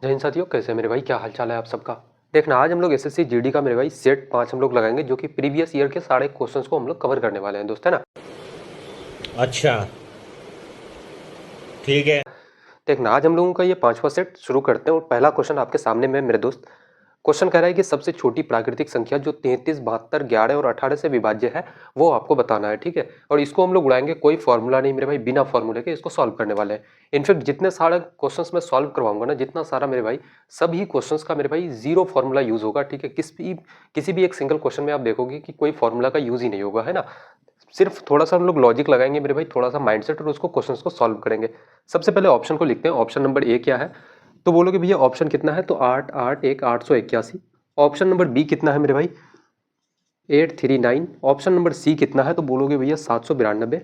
जय हिंद साथियों, कैसे हैं मेरे भाई? क्या हाल चाल है आप सबका? देखना, आज हम लोग एसएससी जीडी का मेरे भाई सेट 5 हम लोग लगाएंगे, जो कि प्रीवियस ईयर के सारे क्वेश्चंस को हम लोग कवर करने वाले हैं दोस्त, है ना। अच्छा, ठीक है। देखना, आज हम लोगों का ये 5वां सेट शुरू करते हैं और पहला क्वेश्चन आपके सामने में मेरे दोस्त। क्वेश्चन कह रहा है कि सबसे छोटी प्राकृतिक संख्या जो 33, 72, 11 और 18 से विभाज्य है वो आपको बताना है, ठीक है। और इसको हम लोग उड़ाएंगे, कोई फॉर्मूला नहीं मेरे भाई, बिना फॉर्मूले के इसको सॉल्व करने वाले हैं। इनफैक्ट जितने सारे क्वेश्चंस मैं सॉल्व करवाऊंगा ना, जितना सारा मेरे भाई, सभी क्वेश्चंस का मेरे भाई जीरो फॉर्मूला यूज होगा, ठीक है। किसी भी एक सिंगल क्वेश्चन में आप देखोगे कि कोई फॉर्मूला का यूज ही नहीं होगा, है ना। सिर्फ थोड़ा सा हम लोग लॉजिक लगाएंगे मेरे भाई, थोड़ा सा माइंडसेट, और उसको क्वेश्चंस को सॉल्व करेंगे। सबसे पहले ऑप्शन को लिखते हैं। ऑप्शन नंबर ए क्या है? तो बोलोगे भैया ऑप्शन कितना है? तो 8, 8, 1, 881। ऑप्शन नंबर बी कितना है मेरे भाई? 839। ऑप्शन नंबर सी कितना है? तो बोलोगे भैया 792।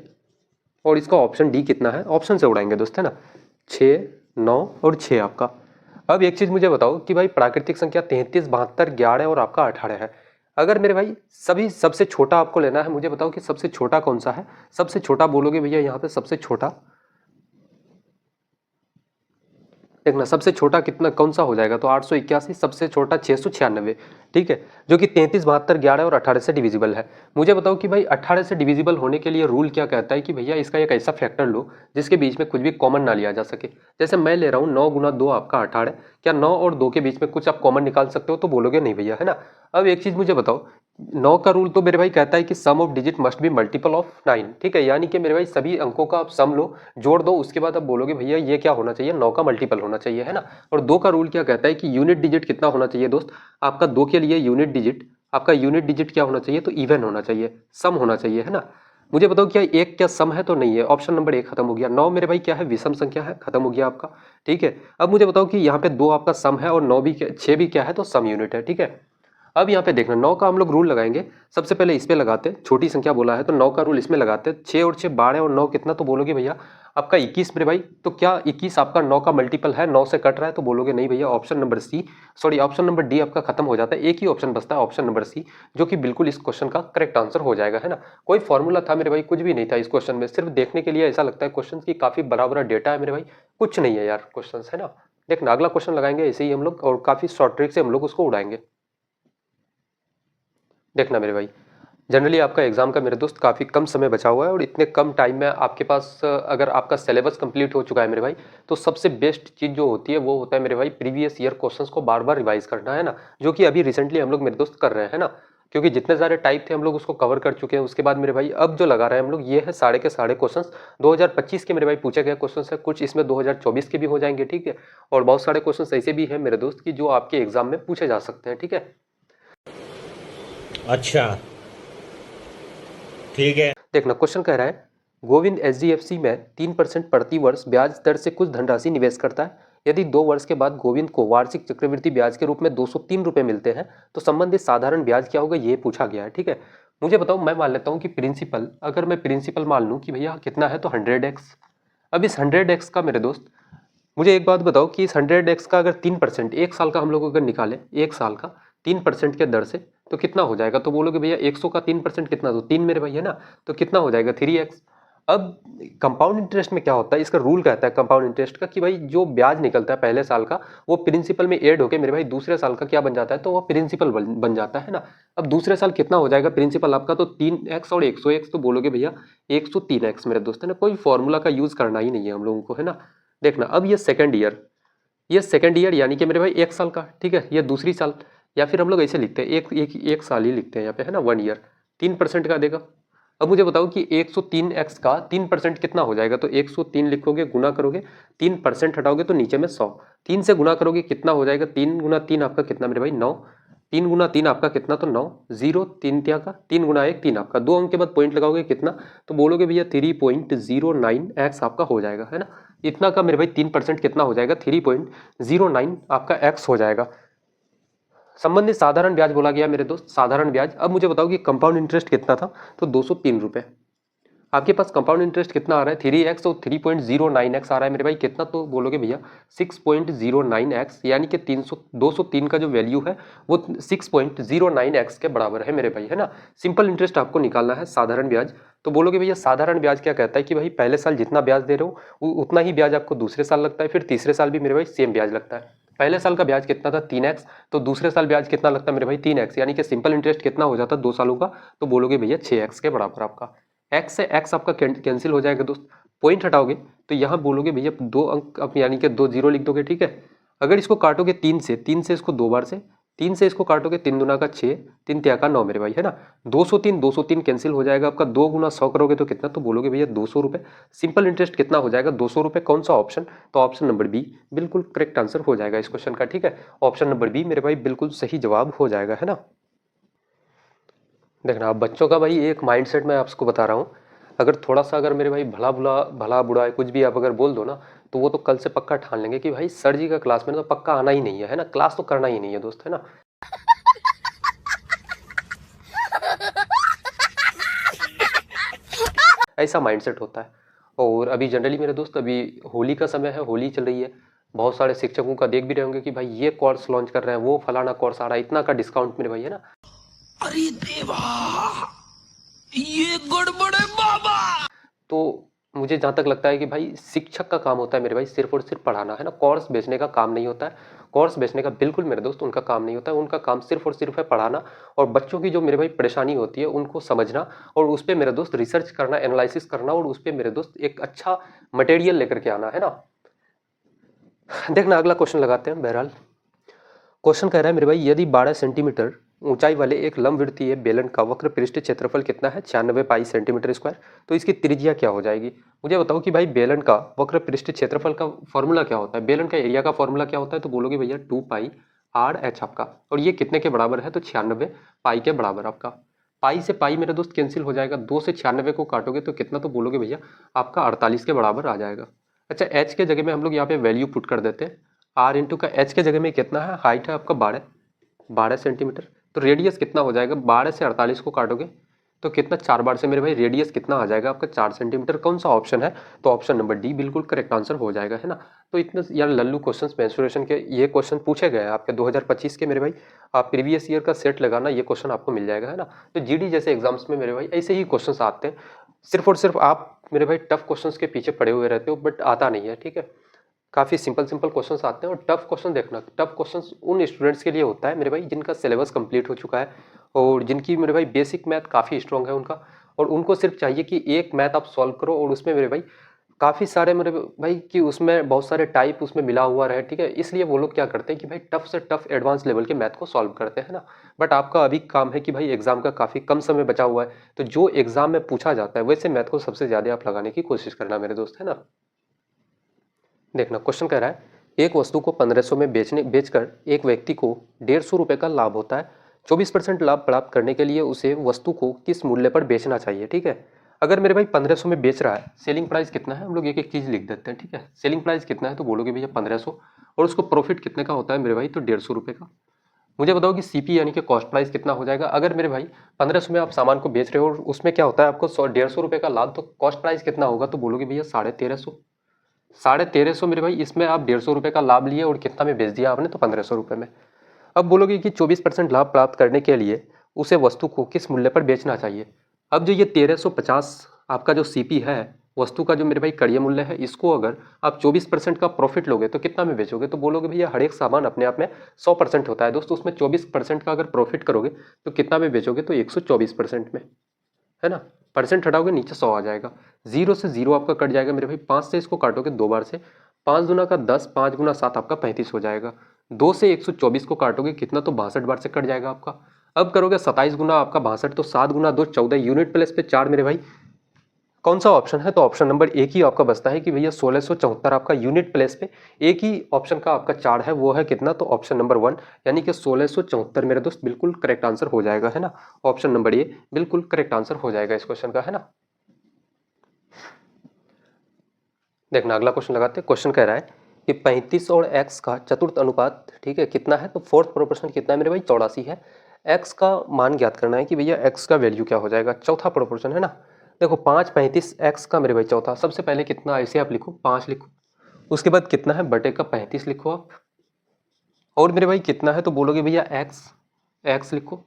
और इसका ऑप्शन डी कितना है? ऑप्शन से उड़ाएंगे दोस्त, है ना। 6, 9 और 6 आपका। अब एक चीज मुझे बताओ कि भाई प्राकृतिक संख्या 33, 72, 11 और आपका 18 है। अगर मेरे भाई सभी सबसे छोटा आपको लेना है, मुझे बताओ कि सबसे छोटा कौन सा है। सबसे छोटा बोलोगे भैया यहाँ पे सबसे छोटा। देखना सबसे छोटा कितना कौन सा हो जाएगा, तो 881। सबसे छोटा 696, ठीक है। जो कि 33, 72, 11 और 18 से डिविजिबल है। मुझे बताओ कि भाई 18 से डिविजिबल होने के लिए रूल क्या कहता है कि भैया इसका एक ऐसा फैक्टर लो जिसके बीच में कुछ भी कॉमन ना लिया जा सके। जैसे मैं ले रहा हूँ 9 गुना 2 आपका 18। क्या 9 और 2 के बीच में कुछ आप कॉमन निकाल सकते हो? तो बोलोगे नहीं भैया, है ना। अब एक चीज मुझे बताओ, 9 का रूल तो मेरे भाई कहता है कि sum of digit must be multiple of 9, ठीक है। यानी कि मेरे भाई सभी अंकों का आप सम लो, जोड़ दो, उसके बाद आप बोलोगे भैया ये क्या होना चाहिए, 9 का मल्टीपल होना चाहिए, है ना। और 2 का रूल क्या कहता है कि यूनिट डिजिट कितना होना चाहिए दोस्त? आपका 2 के लिए यूनिट डिजिट क्या होना चाहिए? तो इवन होना चाहिए, सम होना चाहिए, है ना। मुझे बताओ क्या एक क्या सम है? तो नहीं है। ऑप्शन नंबर 1 खत्म हो गया। 9 मेरे भाई क्या है? विषम संख्या है, खत्म हो गया आपका, ठीक है। अब मुझे बताओ कि यहाँ पे 2 आपका सम है और 9 भी 6 भी क्या है? तो सम यूनिट है, ठीक है। अब यहाँ पे देखना, 9 का हम लोग रूल लगाएंगे। सबसे पहले इस पे लगाते हैं, छोटी संख्या बोला है तो 9 का रूल इसमें लगाते हैं। 6 और 6 12 और 9 कितना? तो बोलोगे भैया आपका 21 मेरे भाई। तो क्या 21 आपका 9 का मल्टीपल है? 9 से कट रहा है? तो बोलोगे नहीं भैया, option number C, sorry option number D आपका खत्म हो जाता है। एक ही ऑप्शन बचता है, ऑप्शन नंबर सी, जो कि बिल्कुल इस क्वेश्चन का करेक्ट आंसर हो जाएगा, है ना। कोई फॉर्मूला था मेरे भाई? कुछ भी नहीं था इस क्वेश्चन में। सिर्फ देखने के लिए ऐसा लगता है क्वेश्चन की काफी बड़ा बड़ा डेटा है मेरे भाई, कुछ नहीं है यार क्वेश्चन, है ना। देखना अगला क्वेश्चन लगाएंगे ऐसे ही हम लोग, और काफी शॉर्ट ट्रिक से हम लोग उसको उड़ाएंगे। देखना मेरे भाई, जनरली आपका एग्जाम का मेरे दोस्त काफ़ी कम समय बचा हुआ है, और इतने कम टाइम में आपके पास अगर आपका सिलेबस कंप्लीट हो चुका है मेरे भाई, तो सबसे बेस्ट चीज़ जो होती है वो होता है मेरे भाई प्रीवियस ईयर क्वेश्चंस को बार बार रिवाइज करना, है ना। जो कि अभी रिसेंटली हम लोग मेरे दोस्त कर रहे हैं ना। क्योंकि जितने सारे टाइप थे हम लोग उसको कवर कर चुके हैं। उसके बाद मेरे भाई अब जो लगा रहे हैं हम लोग, ये है साढ़े के साढ़े क्वेश्चंस 2025 के मेरे भाई पूछे गए क्वेश्चंस है। कुछ इसमें 2024 के भी हो जाएंगे, ठीक है। और बहुत सारे क्वेश्चंस ऐसे भी हैं मेरे दोस्त की जो आपके एग्जाम में पूछे जा सकते हैं, ठीक है। अच्छा, ठीक है। देखना क्वेश्चन कह रहा है, गोविंद एचडीएफसी में 3% प्रति वर्ष ब्याज दर से कुछ धनराशि निवेश करता है। यदि 2 वर्ष के बाद गोविंद को वार्षिक चक्रवृद्धि ब्याज के रूप में 203 रुपए मिलते हैं, तो संबंधित साधारण ब्याज क्या होगा, ये पूछा गया है, ठीक है। मुझे बताओ, मैं मान लेता हूँ कि प्रिंसिपल, अगर मैं प्रिंसिपल मान लूँ कि भैया कितना है, तो 100x। अब इस 100x का मेरे दोस्त, मुझे एक बात बताओ कि इस 100x का अगर 3% एक साल का हम लोग अगर निकालें, एक साल का 3% के दर से, तो कितना हो जाएगा? तो बोलोगे भैया 100 का 3% कितना? तो 3 मेरे भैया ना। तो कितना हो जाएगा? 3x। अब कंपाउंड इंटरेस्ट में क्या होता है, इसका रूल कहता है कंपाउंड इंटरेस्ट का कि भाई जो ब्याज निकलता है पहले साल का, वो प्रिंसिपल में ऐड होके मेरे भाई दूसरे साल का क्या बन जाता है, तो वो प्रिंसिपल बन जाता है ना। अब दूसरे साल कितना हो जाएगा प्रिंसिपल आपका? तो 3x और 100x। तो बोलोगे भैया 103x मेरे दोस्त, है ना। कोई फॉर्मूला का यूज करना ही नहीं है हम लोगों को, है ना। देखना अब ये सेकंड ईयर यानी कि मेरे भाई एक साल का, ठीक है। ये दूसरी साल, या फिर हम लोग ऐसे लिखते हैं, एक साल ही लिखते हैं यहाँ पे, है ना। 1 ईयर 3% का देगा। अब मुझे बताओ कि 103x का 3% कितना हो जाएगा? तो 103 लिखोगे, गुना करोगे, 3% हटाओगे तो नीचे में 100। 3 से गुना करोगे कितना हो जाएगा? 3 गुना 3 आपका कितना मेरे भाई? 9। 3 गुना 3 आपका कितना? तो 9। 0 3 त्या का 3 गुना 1 3 आपका, 2 अंक के बाद पॉइंट लगाओगे कितना? तो बोलोगे भैया 3.09x आपका हो जाएगा, है ना। इतना का मेरे भाई 3% कितना हो जाएगा? 3.09 आपका x हो जाएगा। संबंधित साधारण ब्याज बोला गया मेरे दोस्त, साधारण ब्याज। अब मुझे बताओ कि कंपाउंड इंटरेस्ट कितना था? तो 203 रुपए। आपके पास कंपाउंड इंटरेस्ट कितना आ रहा है? 3x और 3.09x आ रहा है मेरे भाई, कितना? तो बोलोगे भैया 6.09x, यानी कि 203 का जो वैल्यू है वो 6.09x के बराबर है मेरे भाई, है ना। सिंपल इंटरेस्ट आपको निकालना है, साधारण ब्याज। तो बोलोगे भैया साधारण ब्याज क्या कहता है कि भाई पहले साल जितना ब्याज दे रहे हो उतना ही ब्याज आपको दूसरे साल लगता है, फिर तीसरे साल भी मेरे भाई सेम ब्याज लगता है। पहले साल का ब्याज कितना था 3x, तो दूसरे साल ब्याज कितना लगता है मेरे भाई 3x, यानी कि सिंपल इंटरेस्ट कितना हो जाता 2 सालों का, तो बोलोगे भैया 6x के बराबर आपका। x से x आपका कैंसिल हो जाएगा दोस्त, पॉइंट हटाओगे तो यहाँ बोलोगे भैया 2 अंक अब यानी कि 2 जीरो लिख दोगे, ठीक है। अगर इसको काटोगे 3 से इसको 2 बार से, 3 से इसको काटोगे 3 दूना का 6, 3 तिया का 9 मेरे भाई, है ना। 203 कैंसिल हो जाएगा आपका, 2 गुना 100 करोगे तो कितना, तो बोलोगे भैया 200 रुपये। सिंपल इंटरेस्ट कितना हो जाएगा 200 रुपये। कौन सा ऑप्शन, तो ऑप्शन नंबर बी बिल्कुल करेक्ट आंसर हो जाएगा इस क्वेश्चन का, ठीक है। ऑप्शन नंबर बी मेरे भाई बिल्कुल सही जवाब हो जाएगा, है ना। देखना अब बच्चों का भाई एक माइंडसेट मैं आपको बता रहा हूँ, अगर थोड़ा सा अगर मेरे भाई भला बुरा है कुछ भी आप अगर बोल दो ना, तो वो तो कल से पक्का ठान लेंगे कि भाई सर जी का क्लास में तो पक्का आना ही नहीं है ना, क्लास तो करना ही नहीं है दोस्त, है ना। ऐसा माइंडसेट होता है। और अभी जनरली मेरे दोस्त अभी होली का समय है, होली चल रही है, बहुत सारे शिक्षकों का देख भी रहे होंगे कि भाई ये कोर्स लॉन्च कर रहे हैं, वो फलाना कोर्स आ रहा है, इतना का डिस्काउंट मेरे भाई, है ना। अरे देवा, ये गड़बड़ है बाबा। तो मुझे जहाँ तक लगता है कि भाई शिक्षक का काम होता है मेरे भाई सिर्फ और सिर्फ पढ़ाना, है ना, कोर्स बेचने का काम नहीं होता है। कोर्स बेचने का बिल्कुल मेरे दोस्त उनका काम नहीं होता है, उनका काम सिर्फ और सिर्फ है पढ़ाना, और बच्चों की जो मेरे भाई परेशानी होती है उनको समझना, और उस पर मेरे दोस्त रिसर्च करना, एनालिसिस करना, और उस पर मेरे दोस्त एक अच्छा मटेरियल लेकर के आना, है ना। देखना अगला क्वेश्चन लगाते हैं। बहरहाल क्वेश्चन कह रहा है मेरे भाई, यदि 12 सेंटीमीटर ऊंचाई वाले एक लंबवृत्तीय बेलन का वक्र पृष्ठ क्षेत्रफल कितना है 96 पाई सेंटीमीटर स्क्वायर, तो इसकी त्रिज्या क्या हो जाएगी। मुझे बताओ कि भाई बेलन का वक्र पृष्ठ क्षेत्रफल का फॉर्मूला क्या होता है, बेलन का एरिया का फॉर्मूला क्या होता है, तो बोलोगे भैया 2 पाई आर एच आपका, और ये कितने के बराबर है, तो 96 पाई के बराबर आपका। पाई से पाई मेरे दोस्त कैंसिल हो जाएगा, 2 से 96 को काटोगे तो कितना, तो बोलोगे भैया आपका 48 के बराबर आ जाएगा। अच्छा एच के जगह में हम लोग यहाँ पे वैल्यू पुट कर देते हैं, आर इंटू का एच के जगह में कितना है, हाइट है आपका 12 सेंटीमीटर, तो रेडियस कितना हो जाएगा, 12 से 48 को काटोगे तो कितना, 4 बार से मेरे भाई रेडियस कितना आ जाएगा आपका 4 सेंटीमीटर। कौन सा ऑप्शन है, तो ऑप्शन नंबर डी बिल्कुल करेक्ट आंसर हो जाएगा, है ना। तो इतने यार लल्लू क्वेश्चंस मेंस्ट्रुएशन के ये क्वेश्चन पूछे गए हैं आपके 2025 के मेरे भाई, आप प्रीवियस ईयर का सेट लगाना, ये क्वेश्चन आपको मिल जाएगा, है ना। तो जीडी जैसे एग्जाम्स में मेरे भाई ऐसे ही क्वेश्चन आते हैं, सिर्फ और सिर्फ आप मेरे भाई टफ क्वेश्चन के पीछे पड़े हुए रहते हो, बट आता नहीं है, ठीक है। काफ़ी सिंपल क्वेश्चंस आते हैं, और टफ क्वेश्चन देखना, टफ क्वेश्चंस उन स्टूडेंट्स के लिए होता है मेरे भाई जिनका सिलेबस कंप्लीट हो चुका है, और जिनकी मेरे भाई बेसिक मैथ काफ़ी स्ट्रॉन्ग है उनका, और उनको सिर्फ चाहिए कि एक मैथ आप सॉल्व करो, और उसमें मेरे भाई काफ़ी सारे मेरे भाई कि उसमें बहुत सारे टाइप उसमें मिला हुआ रहे, ठीक है। इसलिए वो लोग क्या करते हैं कि भाई टफ से टफ एडवांस लेवल के मैथ को सॉल्व करते हैं ना। बट आपका अभी काम है कि भाई एग्जाम का काफ़ी कम समय बचा हुआ है, तो जो एग्जाम में पूछा जाता है वैसे मैथ को सबसे ज़्यादा आप लगाने की कोशिश करना मेरे दोस्त, है ना। देखना क्वेश्चन कह रहा है, एक वस्तु को 1500 में बेचकर एक व्यक्ति को 150 रुपये का लाभ होता है, 24% लाभ प्राप्त करने के लिए उसे वस्तु को किस मूल्य पर बेचना चाहिए, ठीक है। अगर मेरे भाई 1500 में बेच रहा है, सेलिंग प्राइस कितना है, हम लोग एक एक चीज़ लिख देते हैं, ठीक है। सेलिंग प्राइस कितना है, तो बोलोगे भैया 1500, और उसको प्रॉफिट कितने का होता है मेरे भाई, तो 150 रुपये का। मुझे बताओ कि सीपी यानी कि कॉस्ट प्राइस कितना हो जाएगा। अगर मेरे भाई 1500 में आप सामान को बेच रहे हो और उसमें क्या होता है आपको 150 रुपये का लाभ, तो कॉस्ट प्राइस कितना होगा, तो बोलोगे भैया 1350। 1350 मेरे भाई, इसमें आप 150 रुपये का लाभ लिए और कितना में बेच दिया आपने, तो 1500 रुपये में। अब बोलोगे कि 24% लाभ प्राप्त करने के लिए उसे वस्तु को किस मूल्य पर बेचना चाहिए। अब जो ये 1350 आपका जो सीपी है वस्तु का, जो मेरे भाई कड़िया मूल्य है, इसको अगर आप 24% का प्रॉफिट लोगे तो कितना में बेचोगे, तो बोलोगे भैया हर एक सामान अपने आप में 100% होता है दोस्तों, उसमें 24% का अगर प्रॉफिट करोगे तो कितना में बेचोगे, तो 124% में, है ना। परसेंट हटाओगे नीचे 100 आ जाएगा, 0 से 0 आपका कट जाएगा मेरे भाई, 5 से इसको काटोगे 2 बार से, 5 गुना का 10, 5 गुना 7 आपका 35 हो जाएगा, 2 से 124 को काटोगे कितना, तो 62 बार से कट जाएगा आपका। अब करोगे 27 गुना आपका 62, तो 7 गुना 2 14, यूनिट प्लेस पे 4 मेरे भाई। कौन सा ऑप्शन है, तो ऑप्शन नंबर एक ही आपका बचता है कि भैया 1674 आपका यूनिट प्लेस पे एक ही ऑप्शन का आपका 4 है, वो है कितना, तो ऑप्शन नंबर 1 यानी कि 1674 मेरे दोस्त बिल्कुल करेक्ट आंसर हो जाएगा, है ना। ऑप्शन नंबर ए बिल्कुल करेक्ट आंसर हो जाएगा इस क्वेश्चन का, है ना। देखना अगला क्वेश्चन लगाते हैं। क्वेश्चन कह रहा है कि 35 और x का चतुर्थ अनुपात, ठीक है, कितना है, तो फोर्थ प्रोपोर्शन कितना है मेरे भाई, 84 है। x का मान ज्ञात करना है कि भैया x का वैल्यू क्या हो जाएगा, चौथा प्रोपोर्शन, है ना। देखो 5 35 x का मेरे भाई चौथा, सबसे पहले कितना, ऐसे आप लिखो 5 लिखो, उसके बाद कितना है बटे का 35 लिखो आप, और मेरे भाई कितना है, तो बोलोगे भैया x लिखो,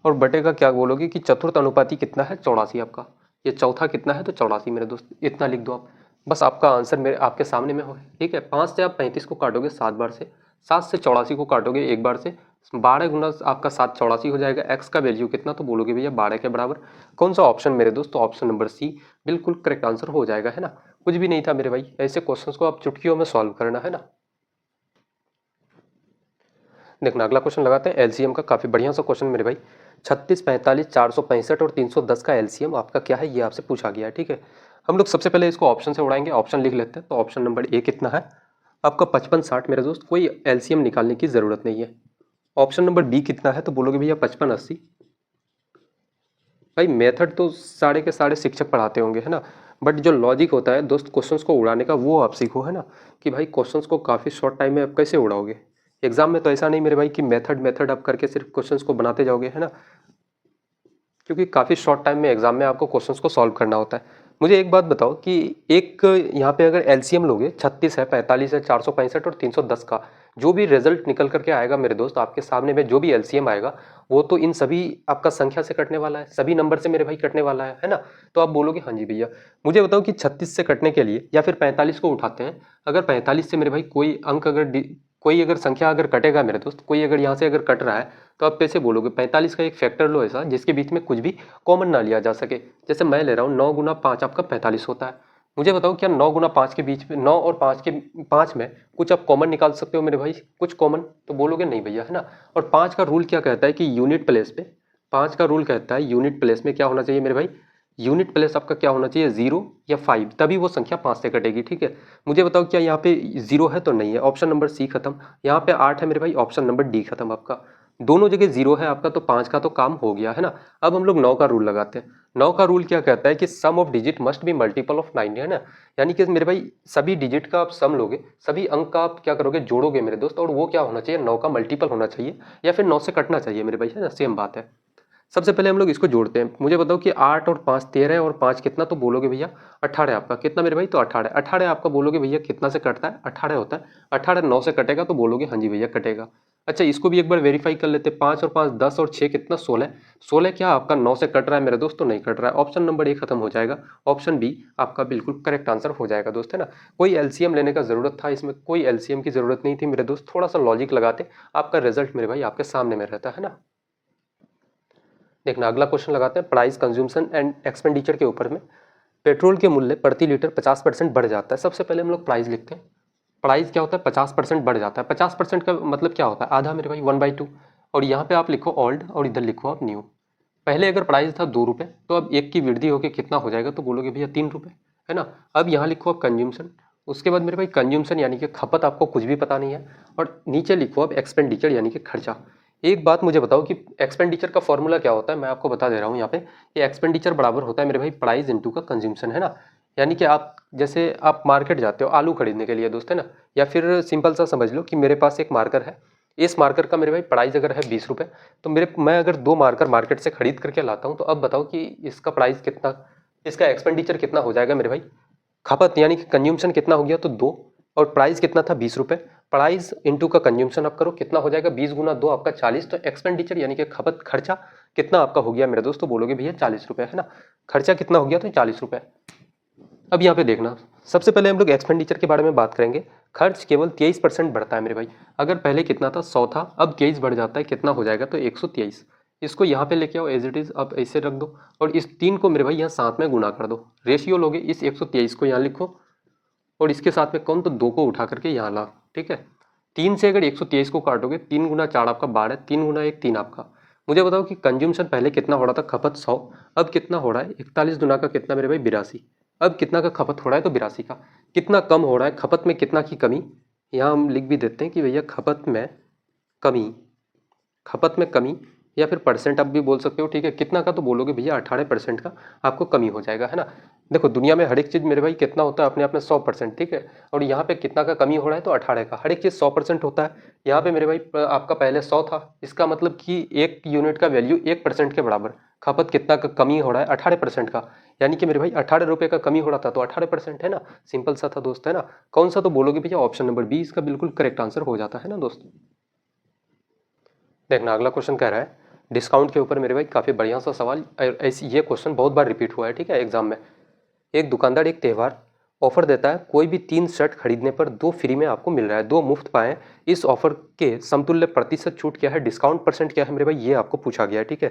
और बटे का क्या बोलोगे कि चतुर्थ अनुपाती कितना है, 84 आपका, ये चौथा कितना है, तो 84 मेरे दोस्त, इतना लिख दो आप, बस आपका आंसर मेरे आपके सामने में हो, ठीक है। 5 से आप 35 को काटोगे 7 बार से, 7 से 84 को काटोगे एक बार से, 12 गुना आपका 7 84 हो जाएगा। एक्स का वैल्यू कितना, तो बोलोगे भैया 12 के बराबर। कौन सा ऑप्शन मेरे दोस्त, तो ऑप्शन नंबर सी बिल्कुल करेक्ट आंसर हो जाएगा, है ना। कुछ भी नहीं था मेरे भाई, ऐसे क्वेश्चंस को आप चुटकियों में सॉल्व करना, है ना। देखना अगला क्वेश्चन लगाते हैं एलसीएम का, काफी बढ़िया सा क्वेश्चन मेरे भाई। 36, 45, 465 और 310 का एलसीएम आपका क्या है, ये आपसे पूछा गया है, ठीक है। हम लोग सबसे पहले इसको ऑप्शन से उड़ाएंगे, ऑप्शन लिख लेते हैं। तो ऑप्शन नंबर ए कितना है आपका 55, 60 मेरे दोस्त, कोई एलसीएम निकालने की जरूरत नहीं है। ऑप्शन नंबर बी कितना है, तो बोलोगे भैया 55, 80। भाई मेथड तो सारे के सारे शिक्षक पढ़ाते होंगे, है ना, बट जो लॉजिक होता है दोस्त क्वेश्चंस को उड़ाने का, वो आप सीखो, है ना, कि भाई क्वेश्चंस को काफ़ी शॉर्ट टाइम में आप कैसे उड़ाओगे। एग्जाम में तो ऐसा नहीं मेरे भाई कि मेथड मेथड आप करके सिर्फ क्वेश्चंस को बनाते जाओगे, है ना, क्योंकि काफ़ी शॉर्ट टाइम में एग्जाम में आपको क्वेश्चंस को सॉल्व करना होता है। मुझे एक बात बताओ कि एक यहाँ पे अगर एलसीएम लोगे, 36 है, 45 है, 465 और 310 का जो भी रिजल्ट निकल करके आएगा मेरे दोस्त आपके सामने में, जो भी एलसीएम आएगा वो तो इन सभी आपका संख्या से कटने वाला है, सभी नंबर से मेरे भाई कटने वाला है ना। तो आप बोलोगे हाँ जी भैया। मुझे बताओ कि 36 से कटने के लिए या फिर 45 को उठाते हैं, अगर 45 से मेरे भाई कोई अंक कोई अगर संख्या अगर कटेगा मेरे दोस्त, कोई अगर यहाँ से अगर कट रहा है, तो आप कैसे बोलोगे। 45 का एक फैक्टर लो ऐसा जिसके बीच में कुछ भी कॉमन ना लिया जा सके। जैसे मैं ले रहा हूँ 9 गुना 5 आपका 45 होता है। मुझे बताओ क्या 9 गुना 5 के बीच में, 9 और 5 में कुछ आप कॉमन निकाल सकते हो मेरे भाई, कुछ कॉमन, तो बोलोगे नहीं भैया, है ना। और 5 का रूल क्या कहता है कि यूनिट प्लेस पे, 5 का रूल कहता है यूनिट प्लेस में क्या होना चाहिए मेरे भाई, यूनिट प्लेस आपका क्या होना चाहिए 0 या 5, तभी वो संख्या 5 से कटेगी, ठीक है। मुझे बताओ क्या यहाँ पे 0 है, तो नहीं है, ऑप्शन नंबर सी खत्म। यहाँ पे 8 है मेरे भाई, ऑप्शन नंबर डी खत्म आपका। दोनों जगह 0 है आपका, तो 5 का तो काम हो गया, है ना। अब हम लोग 9 का रूल लगाते हैं। 9 का रूल क्या कहता है कि sum of digit must be multiple of 9, है ना। यानी कि मेरे भाई सभी डिजिट का आप सम लोगे, सभी अंक का आप क्या करोगे, जोड़ोगे मेरे दोस्त, और वो क्या होना चाहिए, 9 का मल्टीपल होना चाहिए या फिर 9 से कटना चाहिए मेरे भाई, है ना, सेम बात है। सबसे पहले हम लोग इसको जोड़ते हैं। मुझे बताओ कि 8 और 5 13 और 5 कितना, तो बोलोगे भैया 18 आपका, कितना मेरे भाई, तो 18। 18 आपका बोलोगे भैया कितना से कटता है, 18 होता है। 18 9 से कटेगा, तो बोलोगे हाँ जी भैया कटेगा। अच्छा इसको भी एक बार वेरीफाई कर लेते हैं। 5 और 5 10 और 6 कितना, 16। 16 क्या आपका 9 से कट रहा है मेरे दोस्त, तो नहीं कट रहा है। ऑप्शन नंबर ए खत्म हो जाएगा, ऑप्शन बी आपका बिल्कुल करेक्ट आंसर हो जाएगा दोस्त, है ना। कोई एलसीएम लेने का जरूरत था इसमें, कोई एलसीएम की जरूरत नहीं थी मेरे दोस्त, थोड़ा सा लॉजिक लगाते आपका रिजल्ट मेरे भाई आपके सामने में रहता है ना। देखना अगला क्वेश्चन लगाते हैं प्राइस कंज्यूमशन एंड एक्सपेंडिचर के ऊपर में। पेट्रोल के मूल्य प्रति लीटर 50% बढ़ जाता है। सबसे पहले हम लोग प्राइस लिखते हैं। प्राइस क्या होता है, 50% बढ़ जाता है। 50% का मतलब क्या होता है, आधा मेरे भाई 1/2। और यहाँ पे आप लिखो ओल्ड और इधर लिखो आप न्यू। पहले अगर प्राइस था 2 रुपये, तो अब एक की वृद्धि होकर कितना हो जाएगा, तो बोलोगे भैया 3 रुपये, है ना। अब यहाँ लिखो आप कंज्यूमशन, उसके बाद मेरे भाई कंज्यूमशन यानी कि खपत आपको कुछ भी पता नहीं है, और नीचे लिखो आप एक्सपेंडिचर यानी कि खर्चा। एक बात मुझे बताओ कि एक्सपेंडिचर का फॉर्मूला क्या होता है, मैं आपको बता दे रहा हूँ यहाँ पे कि एक्सपेंडिचर बराबर होता है मेरे भाई प्राइस इनटू का कंज्यूमशन, है ना। यानी कि आप जैसे आप मार्केट जाते हो आलू खरीदने के लिए दोस्त, है ना, या फिर सिंपल सा समझ लो कि मेरे पास एक मार्कर है, इस मार्कर का मेरे भाई प्राइस अगर है 20 रुपये, तो मैं अगर 2 मार्कर मार्केट से खरीद करके लाता हूँ, तो अब बताओ कि इसका प्राइस कितना, इसका एक्सपेंडिचर कितना हो जाएगा मेरे भाई, खपत यानी कि कंज्यूमशन कितना हो गया, तो 2, और प्राइस कितना था 20 रुपये। प्राइस इंटू का कंज्यूमशन आप करो कितना हो जाएगा, 20 गुना 2 आपका 40। तो एक्सपेंडिचर यानी कि खपत खर्चा कितना आपका हो गया मेरे दोस्त, तो बोलोगे भैया 40 रुपये, है ना। खर्चा कितना हो गया, तो 40 रुपये। अब यहाँ पे देखना, सबसे पहले हम लोग एक्सपेंडिचर के बारे में बात करेंगे। खर्च केवल 23% बढ़ता है मेरे भाई। अगर पहले कितना था 100 था, अब 23 बढ़ जाता है, कितना हो जाएगा, तो 123। इसको यहाँ पे लेके आओ एज इट इज़, आप ऐसे रख दो, और इस 3 को मेरे भाई यहाँ साथ में गुना कर दो। रेशियो लोगे, इस 123 को यहाँ लिखो और इसके साथ में कौन, तो 2 को उठा करके यहाँ ला, ठीक है। 3 से अगर 123 को काटोगे, 3 गुना 4 आपका 12, 3 गुना 1 3 आपका। मुझे बताओ कि कंज्यूमशन पहले कितना हो रहा था, खपत 100, अब कितना हो रहा है 41 गुना का कितना मेरे भाई 82। अब कितना का खपत हो रहा है, तो 82 का। कितना कम हो रहा है खपत में, कितना की कमी, यहाँ हम लिख भी देते हैं कि भैया खपत में कमी, खपत में कमी, या फिर परसेंट आप भी बोल सकते हो, ठीक है। कितना का, तो बोलोगे भैया 18% का आपको कमी हो जाएगा, है ना। देखो दुनिया में हर एक चीज़ मेरे भाई कितना होता है, अपने आप में 100%, ठीक है। और यहाँ पे कितना का कमी हो रहा है, तो 18 का। हर एक चीज़ 100% होता है। यहाँ पे मेरे भाई आपका पहले 100 था, इसका मतलब कि एक यूनिट का वैल्यू 1% के बराबर। खपत कितना का कमी हो रहा है, 18% का, यानी कि मेरे भाई 18 रुपये का कमी हो रहा था, तो 18%, है ना। सिंपल सा था दोस्त, है ना। कौन सा, तो बोलोगे भैया ऑप्शन नंबर बी इसका बिल्कुल करेक्ट आंसर हो जाता है ना दोस्त। देखना अगला क्वेश्चन कह रहा है डिस्काउंट के ऊपर मेरे भाई, काफ़ी बढ़िया सा सवाल। ऐसी ये क्वेश्चन बहुत बार रिपीट हुआ है, ठीक है, एग्जाम में। एक दुकानदार एक त्यौहार ऑफर देता है कोई भी 3 शर्ट खरीदने पर 2 फ्री में आपको मिल रहा है, 2 मुफ्त पाएँ। इस ऑफर के समतुल्य प्रतिशत छूट क्या है, डिस्काउंट परसेंट क्या है मेरे भाई, ये आपको पूछा गया है। ठीक है,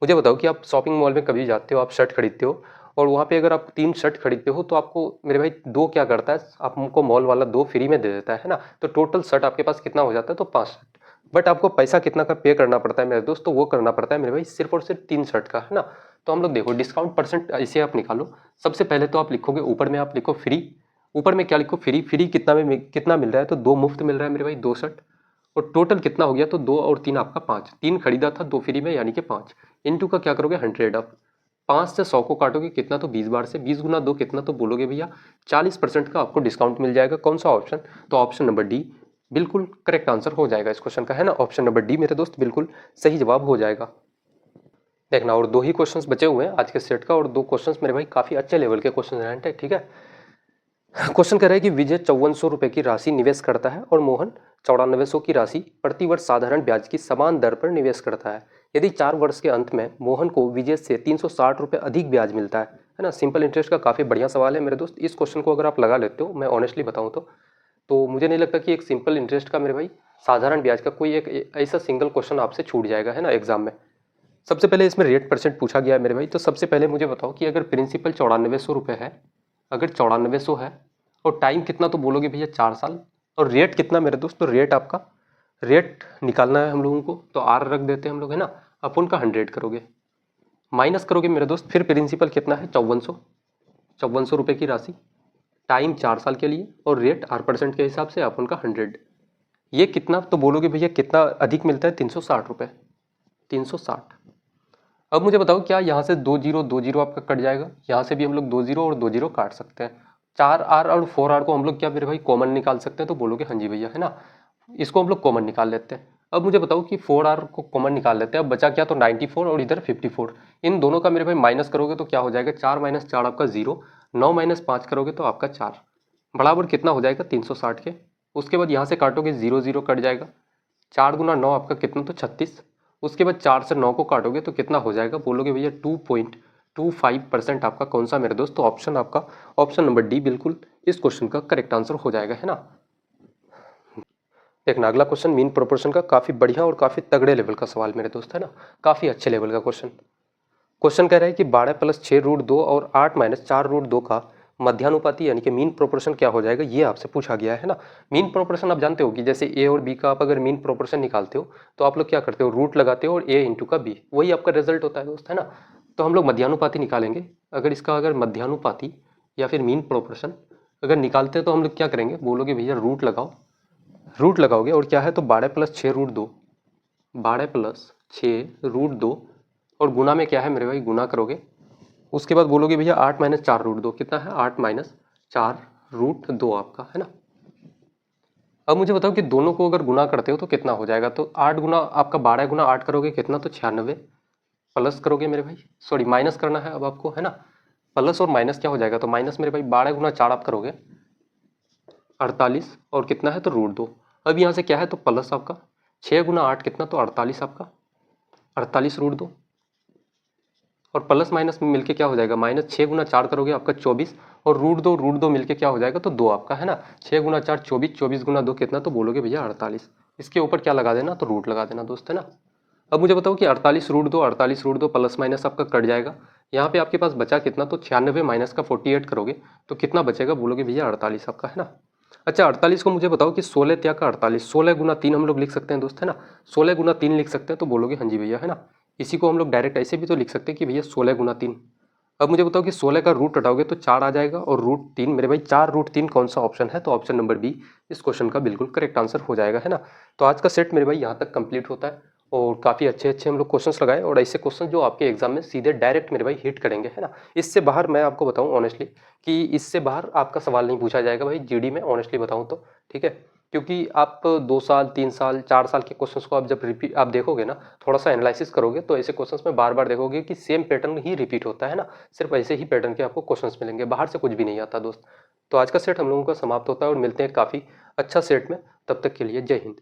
मुझे बताओ कि आप शॉपिंग मॉल में कभी जाते हो, आप शर्ट खरीदते हो और वहाँ पे अगर आप 3 शर्ट खरीदते हो तो आपको मेरे भाई 2 क्या करता है, आपको मॉल वाला 2 फ्री में दे देता है ना। तो टोटल शर्ट आपके पास कितना हो जाता है, तो 5 शर्ट। बट आपको पैसा कितना का पे करना पड़ता है मेरे दोस्त, तो वो करना पड़ता है मेरे भाई सिर्फ और सिर्फ 3 शर्ट का, है ना। तो हम लोग देखो डिस्काउंट परसेंट ऐसे आप निकालो। सबसे पहले तो आप लिखोगे ऊपर में, आप लिखो फ्री, ऊपर में क्या लिखो, फ्री। फ्री कितना में कितना मिल रहा है, तो 2 मुफ्त मिल रहा है मेरे भाई, 2 शर्ट। और टोटल कितना हो गया, तो 2 और 3 आपका 5, 3 खरीदा था 2 फ्री में यानी कि 5। इनटू का क्या करोगे 100 अब 5 से 100 को काटोगे कितना, तो 20 बार से 20 गुना 2 कितना, तो बोलोगे भैया 40% का आपको डिस्काउंट मिल जाएगा। कौन सा ऑप्शन, तो ऑप्शन नंबर डी बिल्कुल करेक्ट आंसर हो जाएगा इस क्वेश्चन का, है ना। ऑप्शन नंबर डी मेरे दोस्त बिल्कुल सही जवाब हो जाएगा। देखना और 2 ही क्वेश्चंस बचे हुए हैं आज के सेट का, और 2 क्वेश्चंस मेरे भाई काफी अच्छे लेवल के क्वेश्चन हैं। ठीक है, क्वेश्चन कह रहा है कि विजय 5400 रुपए की राशि निवेश करता है और मोहन 9400 की राशि प्रतिवर्ष साधारण ब्याज की समान दर पर निवेश करता है। यदि 4 वर्ष के अंत में मोहन को विजय से 360 रुपए अधिक ब्याज मिलता है ना। सिंपल इंटरेस्ट का काफी बढ़िया सवाल है मेरे दोस्त। इस क्वेश्चन को अगर आप लगा लेते हो, मैं ऑनेस्टली बताऊं तो मुझे नहीं लगता कि एक सिंपल इंटरेस्ट का मेरे भाई साधारण ब्याज का कोई एक ऐसा सिंगल क्वेश्चन आपसे छूट जाएगा, है ना, एग्जाम में। सबसे पहले इसमें रेट परसेंट पूछा गया है मेरे भाई। तो सबसे पहले मुझे बताओ कि अगर प्रिंसिपल 9400 रुपये है, अगर 9400 है और टाइम कितना, तो बोलोगे भैया 4 साल। और रेट कितना मेरे दोस्त, तो रेट आपका रेट निकालना है हम लोगों को, तो आर रख देते हैं हम लोग, है ना। अपन का 100 करोगे, माइनस करोगे मेरे दोस्त, फिर प्रिंसिपल कितना है 5400 रुपये की राशि, टाइम 4 साल के लिए, और रेट आर परसेंट के हिसाब से अपन का 100। ये कितना, तो बोलोगे भैया कितना अधिक मिलता है, 360 रुपये, 360। अब मुझे बताओ क्या यहाँ से 2 जीरो आपका कट जाएगा, यहाँ से भी हम लोग 2 जीरो और 2 जीरो काट सकते हैं। 4R और 4R को हम लोग क्या मेरे भाई कॉमन निकाल सकते हैं, तो बोलोगे हाँ जी भैया, है ना। इसको हम लोग कॉमन निकाल लेते हैं। अब मुझे बताओ कि 4R को कॉमन निकाल लेते हैं। अब बचा क्या, तो 94 और इधर 54। इन दोनों का मेरे भाई माइनस करोगे तो क्या हो जाएगा, 4 - 4 आपका 0, 9 - 5 करोगे तो आपका 4, बराबर कितना हो जाएगा 360 के। उसके बाद यहाँ से काटोगे 0 0 कट जाएगा, 4 गुना 9 आपका कितना, तो 36। उसके बाद 4 से 9 को काटोगे तो कितना हो जाएगा, बोलोगे भैया 2.25% आपका कौन सा मेरे दोस्त, तो ऑप्शन आपका ऑप्शन नंबर डी बिल्कुल इस क्वेश्चन का करेक्ट आंसर हो जाएगा, है ना। देखना अगला क्वेश्चन मीन प्रोपोर्शन का, काफी बढ़िया और काफी तगड़े लेवल का सवाल मेरे दोस्त, है ना, काफी अच्छे लेवल का क्वेश्चन। क्वेश्चन कह रहा है कि 12 + 6√2 और 8 - 4√2 का मध्यानुपाती यानी कि मीन प्रोपोर्शन क्या हो जाएगा, ये आपसे पूछा गया है ना। मीन प्रोपोर्शन आप जानते हो कि जैसे ए और बी का आप अगर मीन प्रोपोर्शन निकालते हो तो आप लोग क्या करते हो, रूट लगाते हो और ए इंटू का बी, वही आपका रिजल्ट होता है दोस्त, है ना। तो हम लोग मध्यानुपाती निकालेंगे। अगर इसका अगर मध्यानुपाती या फिर मीन प्रोपोर्शन अगर निकालते हैं तो हम लोग क्या करेंगे, बोलोगे भैया रूट लगाओ, रूट लगाओगे और क्या है, तो 12 + 6√2, 12 + 6√2 और गुना में क्या है मेरे भाई, गुना करोगे। उसके बाद बोलोगे भैया 8 - 4√2 कितना है, 8 - 4√2 आपका, है ना। अब मुझे बताओ कि दोनों को अगर गुना करते हो तो कितना हो जाएगा, तो 8 गुना आपका 12 गुना 8 करोगे कितना, तो 96, प्लस करोगे मेरे भाई, सॉरी माइनस करना है अब आपको, है ना। प्लस और माइनस क्या हो जाएगा, तो माइनस मेरे भाई 12 गुना 4 आप करोगे 48 और कितना है, तो √2। अब यहाँ से क्या है, तो प्लस आपका 6 गुना 8 कितना, तो 48 आपका, 48√2 और प्लस माइनस में मिलके क्या हो जाएगा, माइनस 6 गुना 4 करोगे आपका 24 और √2 मिलके क्या हो जाएगा, तो 2 आपका, है ना। 6 गुना 4 24, 24 गुना 2 कितना, तो बोलोगे भैया 48। इसके ऊपर क्या लगा देना, तो रूट लगा देना दोस्त, है ना। अब मुझे बताओ कि 48√2 प्लस माइनस आपका कट जाएगा। यहाँ पे आपके पास बचा कितना, तो 96 माइनस का 48 करोगे तो कितना बचेगा, बोलोगे भैया 48 आपका, है ना। अच्छा 48 को मुझे बताओ कि 16 त्या का 48, 16 गुना 3 हम लोग लिख सकते हैं दोस्त, है ना। 16 गुना 3 लिख सकते हैं, तो बोलोगे हाँ जी भैया, है ना। इसी को हम लोग डायरेक्ट ऐसे भी तो लिख सकते हैं कि भैया 16 गुना 3। अब मुझे बताओ कि 16 का रूट हटाओगे तो 4 आ जाएगा और √3 मेरे भाई 4√3 कौन सा ऑप्शन है, तो ऑप्शन नंबर बी इस क्वेश्चन का बिल्कुल करेक्ट आंसर हो जाएगा, है ना। तो आज का सेट मेरे भाई यहाँ तक कंप्लीट होता है और काफ़ी अच्छे अच्छे हम लोग क्वेश्चंस लगाए और ऐसे क्वेश्चन जो आपके एग्जाम में सीधे डायरेक्ट मेरे भाई हिट करेंगे, है ना। इससे बाहर मैं आपको बताऊं ऑनेस्टली कि इससे बाहर आपका सवाल नहीं पूछा जाएगा भाई जीडी में, ऑनेस्टली बताऊं तो, ठीक है। क्योंकि आप 2 साल 3 साल 4 साल के क्वेश्चंस को आप जब रिपीट आप देखोगे ना, थोड़ा सा एनालिसिस करोगे तो ऐसे क्वेश्चंस में बार बार देखोगे कि सेम पैटर्न ही रिपीट होता है ना। सिर्फ ऐसे ही पैटर्न के आपको क्वेश्चंस मिलेंगे, बाहर से कुछ भी नहीं आता दोस्त। तो आज का सेट हम लोगों का समाप्त होता है और मिलते हैं काफ़ी अच्छा सेट में, तब तक के लिए जय हिंद।